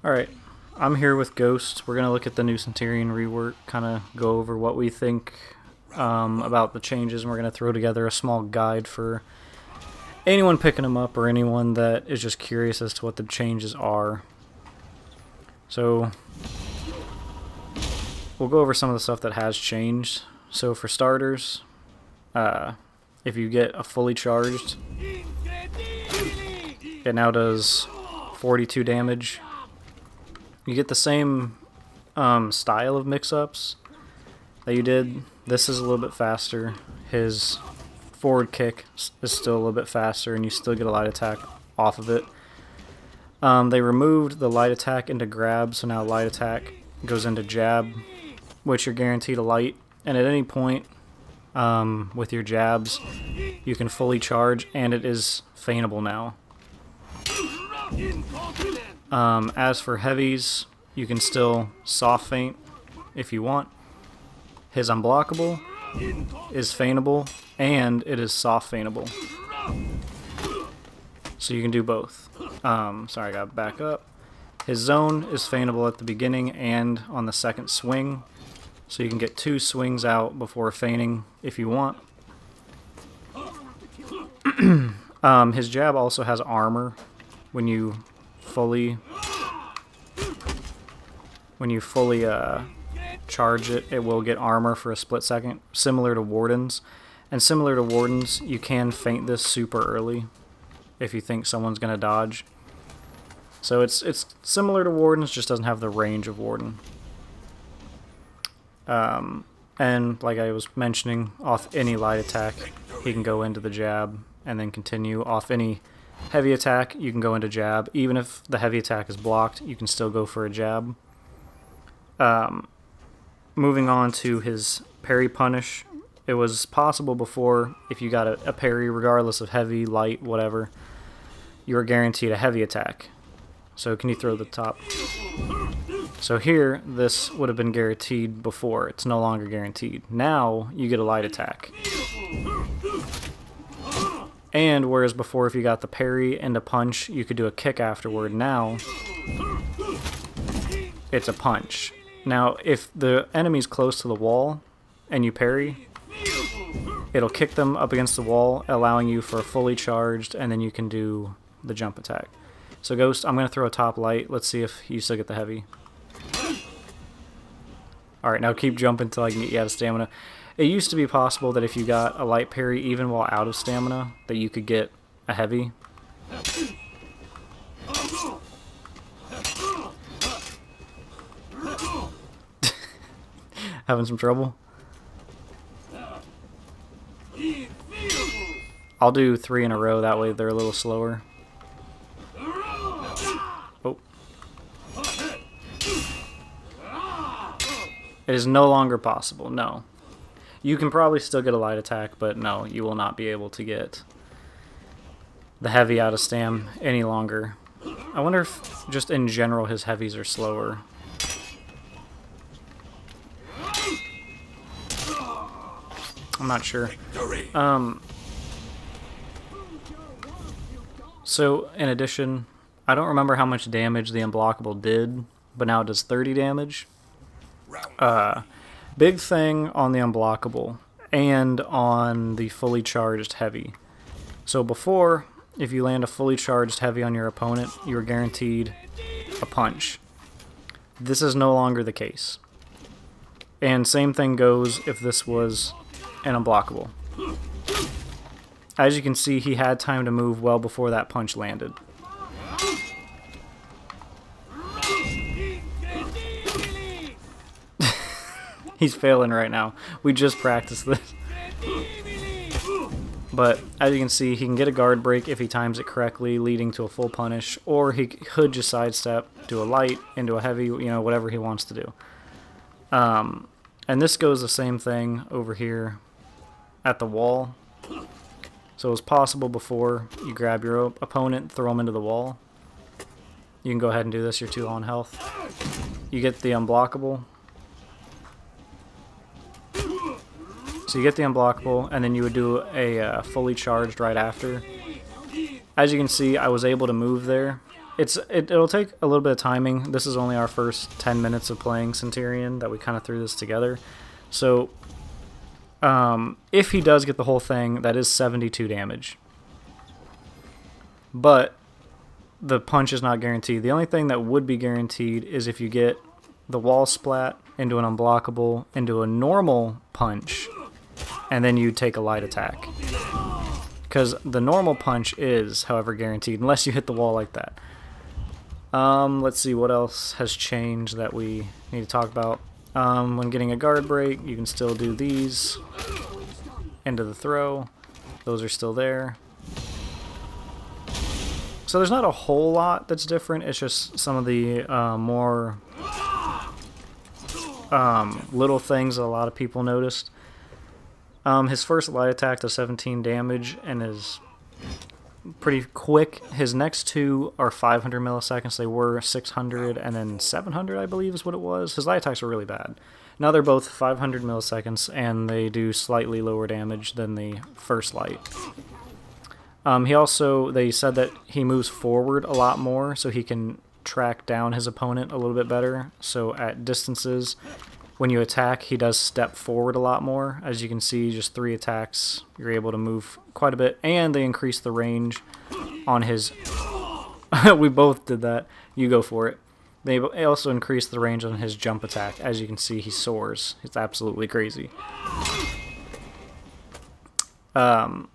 Alright, I'm here with Ghost. We're going to look at the new Centurion rework, kind of go over what we think about the changes, and we're going to throw together a small guide for anyone picking them up or anyone that is just curious as to what the changes are. So, we'll go over some of the stuff that has changed. So for starters, if you get a fully charged, it now does 42 damage. You get the same style of mix-ups that you did. This is a little bit faster. His forward kick is still a little bit faster, and you still get a light attack off of it. They removed the light attack into grab, so now light attack goes into jab, which you're guaranteed a light. And at any point with your jabs, you can fully charge, and it is feintable now. As for heavies, you can still soft feint if you want. His unblockable is feintable, and it is soft feintable. So you can do both. Sorry, I got to back up. His zone is feintable at the beginning and on the second swing. So you can get 2 swings out before feinting if you want. His jab also has armor. When you fully charge it, it will get armor for a split second, similar to Warden's. And similar to Warden's, you can feint this super early if you think someone's going to dodge. So it's similar to Warden's, just doesn't have the range of Warden. And like I was mentioning, off any light attack, he can go into the jab and then continue. Off any heavy attack, you can go into jab. Even if the heavy attack is blocked, you can still go for a jab. Moving on to his parry punish. It was possible before, if you got a parry, regardless of heavy, light, whatever, you were guaranteed a heavy attack. So can you throw the top? So here, this would have been guaranteed before. It's no longer guaranteed. Now, you get a light attack. And whereas before, if you got the parry and a punch, you could do a kick afterward. Now, it's a punch. Now, if the enemy's close to the wall and you parry, it'll kick them up against the wall, allowing you for a fully charged, and then you can do the jump attack. So Ghost, I'm going to throw a top light. Let's see if you still get the heavy. Alright, now keep jumping until I can get you out of stamina. It used to be possible that if you got a light parry, even while out of stamina, that you could get a heavy. Having some trouble? I'll do 3 in a row, that way they're a little slower. Oh. It is no longer possible, no. You can probably still get a light attack, but no, you will not be able to get the heavy out of stam any longer. I wonder if just in general his heavies are slower. I'm not sure. So, in addition, I don't remember how much damage the unblockable did, but now it does 30 damage. Big thing on the unblockable and on the fully charged heavy. So before, if you land a fully charged heavy on your opponent, you were guaranteed a punch. This is no longer the case. And same thing goes if this was an unblockable. As you can see, he had time to move well before that punch landed. He's failing right now. We just practiced this. But as you can see, he can get a guard break if he times it correctly, leading to a full punish, or he could just sidestep, do a light, into a heavy, you know, whatever he wants to do. And this goes the same thing over here at the wall. So it was possible before you grab your opponent, throw him into the wall. You can go ahead and do this, you're too low on health. You get the unblockable. So you get the unblockable, and then you would do a fully charged right after. As you can see, I was able to move there, It'll take a little bit of timing. This is only our first 10 minutes of playing Centurion that we kind of threw this together. So if he does get the whole thing, that is 72 damage. But the punch is not guaranteed. The only thing that would be guaranteed is if you get the wall splat into an unblockable, into a normal punch, and then you take a light attack. Because the normal punch is, however, guaranteed, unless you hit the wall like that. Let's see what else has changed that we need to talk about. When getting a guard break, you can still do these into the throw. Those are still there. So there's not a whole lot that's different. It's just some of the more little things that a lot of people noticed. His first light attack does 17 damage and is pretty quick. His next two are 500 milliseconds. They were 600 and then 700, I believe is what it was. His light attacks were really bad. Now they're both 500 milliseconds and they do slightly lower damage than the first light. They said that he moves forward a lot more so he can track down his opponent a little bit better. So at distances, when you attack, he does step forward a lot more. As you can see, just 3 attacks, you're able to move quite a bit. And they increase the range on his... We both did that. You go for it. They also increase the range on his jump attack. As you can see, he soars. It's absolutely crazy. Am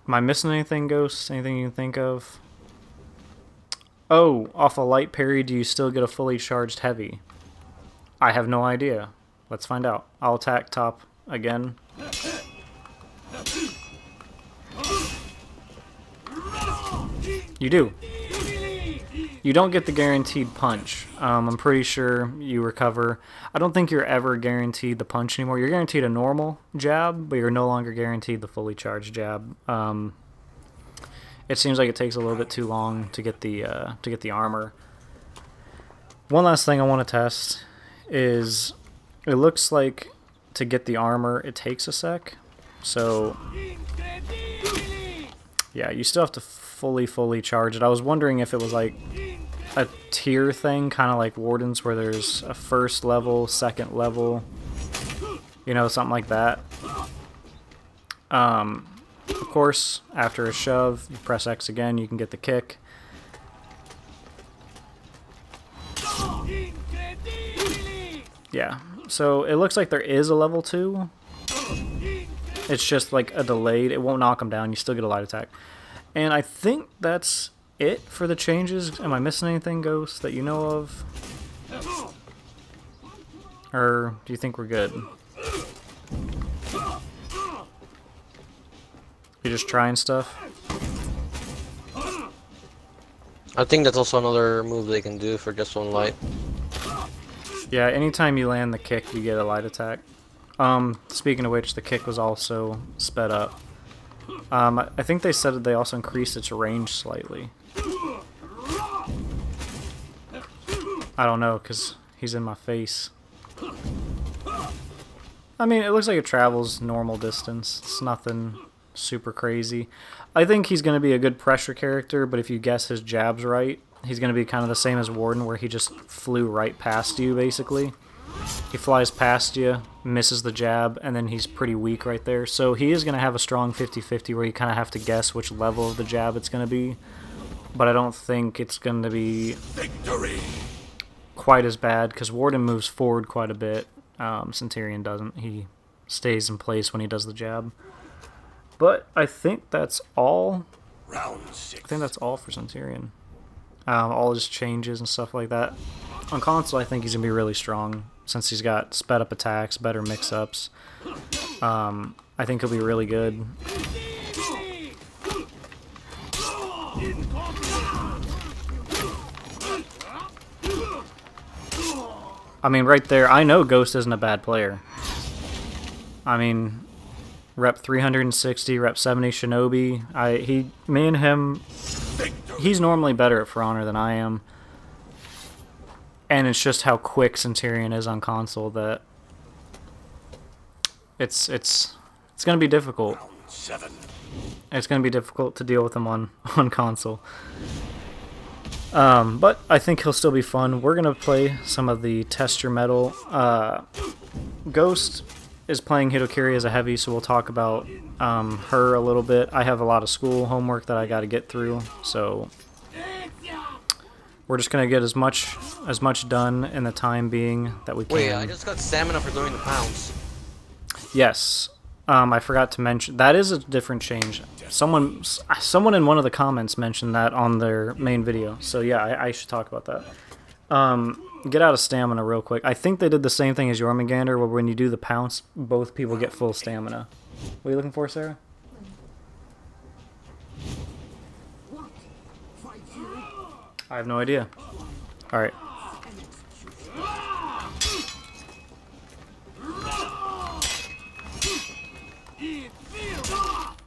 I missing anything, Ghost? Anything you can think of? Oh, off a light parry, do you still get a fully charged heavy? I have no idea. Let's find out. I'll attack top again. You do. You don't get the guaranteed punch. I'm pretty sure you recover. I don't think you're ever guaranteed the punch anymore. You're guaranteed a normal jab, but you're no longer guaranteed the fully charged jab. It seems like it takes a little bit too long to get the armor. One last thing I want to test is it looks like to get the armor it takes a sec. So yeah, you still have to fully charge it. I was wondering if it was like a tier thing, kind of like Wardens, where there's a first level, second level, you know, something like that. Of course, after a shove, you press X again, you can get the kick. Yeah, so it looks like there is a level 2. It's just like a delayed. It won't knock him down. You still get a light attack. And I think that's it for the changes. Am I missing anything, Ghost, that you know of? Or do you think we're good? You just trying stuff? I think that's also another move they can do for just one light. Yeah, anytime you land the kick, you get a light attack. Speaking of which, the kick was also sped up. I think they said that they also increased its range slightly. I don't know, because he's in my face. I mean, it looks like it travels normal distance. It's nothing super crazy. I think he's going to be a good pressure character, but if you guess his jabs right, he's going to be kind of the same as Warden, where he just flew right past you, basically. He flies past you, misses the jab, and then he's pretty weak right there. So he is going to have a strong 50-50 where you kind of have to guess which level of the jab it's going to be. But I don't think it's going to be quite as bad, because Warden moves forward quite a bit. Centurion doesn't. He stays in place when he does the jab. But I think that's all. Round 6. I think that's all for Centurion. All his changes and stuff like that. On console, I think he's going to be really strong, since he's got sped up attacks, better mix-ups. I think he'll be really good. I mean, right there, I know Ghost isn't a bad player. I mean, rep 360, rep 70 Shinobi. Me and him, he's normally better at For Honor than I am. And it's just how quick Centurion is on console that it's going to be difficult. Round 7. It's going to be difficult to deal with him on console. But I think he'll still be fun. We're going to play some of the Test Your Metal. Ghost is playing Hitokiri as a heavy, so we'll talk about her a little bit. I have a lot of school homework that I got to get through, so we're just going to get as much done in the time being that we can. Wait, I just got stamina for doing the pounds. Yes. I forgot to mention, that is a different change. Someone in one of the comments mentioned that on their main video. So yeah, I should talk about that. Get out of stamina real quick. I think they did the same thing as Jormungandr, where when you do the pounce, both people get full stamina. What are you looking for, Sarah? I have no idea. Alright.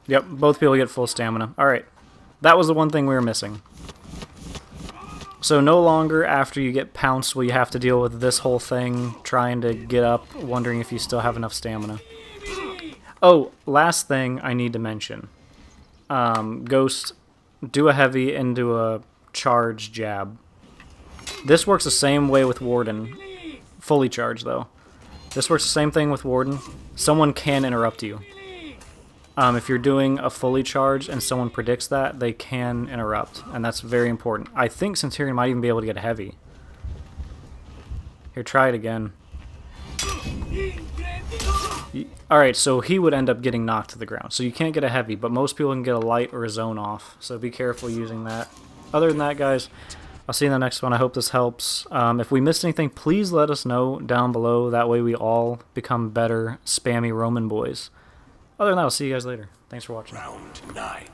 Yep, both people get full stamina. Alright. That was the one thing we were missing. So no longer after you get pounced will you have to deal with this whole thing, trying to get up, wondering if you still have enough stamina. Oh, last thing I need to mention. Ghost, do a heavy and do a charge jab. This works the same way with Warden. Fully charged, though. This works the same thing with Warden. Someone can interrupt you. If you're doing a fully charged and someone predicts that, they can interrupt, and that's very important. I think Centurion might even be able to get a heavy. Here, try it again. Alright, so he would end up getting knocked to the ground. So you can't get a heavy, but most people can get a light or a zone off, so be careful using that. Other than that, guys, I'll see you in the next one. I hope this helps. If we missed anything, please let us know down below. That way we all become better spammy Roman boys. Other than that, I'll see you guys later. Thanks for watching. Round 9.